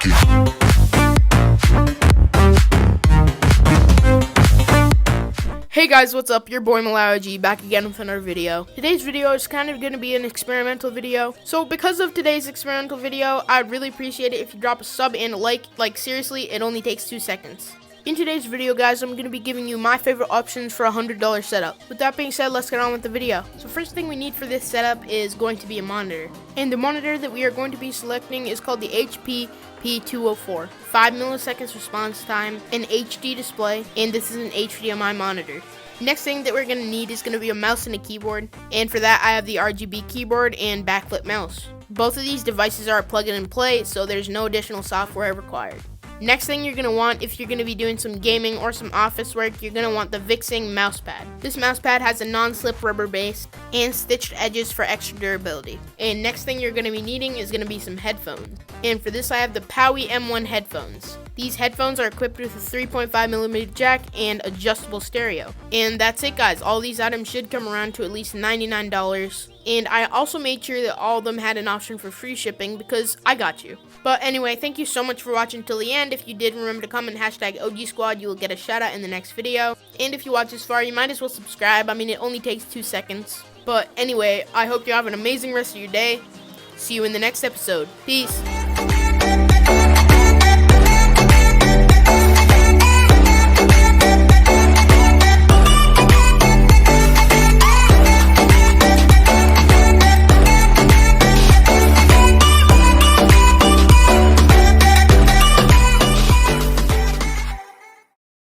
Hey guys, what's up? Your boy Malawi back again with another video. Today's video is kind of going to be an experimental video. So because of today's experimental video, I'd really appreciate it if you drop a sub and a like. Like seriously, it only takes 2 seconds. In today's video, guys, I'm going to be giving you my favorite options for a $100 setup. With that being said, let's get on with the video. So first thing we need for this setup is going to be a monitor. And the monitor that we are going to be selecting is called the HP P204. 5 milliseconds response time, an HD display, and this is an HDMI monitor. Next thing that we're going to need is going to be a mouse and a keyboard. And for that, I have the RGB keyboard and backflip mouse. Both of these devices are plug and play, so there's no additional software required. Next thing you're going to want, if you're going to be doing some gaming or some office work, you're going to want the Vixing mousepad. This mousepad has a non-slip rubber base and stitched edges for extra durability. And next thing you're going to be needing is going to be some headphones. And for this I have the Powie M1 headphones. These headphones are equipped with a 3.5mm jack and adjustable stereo. And that's it, guys. All these items should come around to at least $99. And I also made sure that all of them had an option for free shipping because I got you. But anyway, thank you so much for watching till the end. If you did, remember to comment hashtag OG Squad. You will get a shout out in the next video. And if you watch this far, you might as well subscribe. I mean, it only takes 2 seconds. But anyway, I hope you have an amazing rest of your day. See you in the next episode. Peace.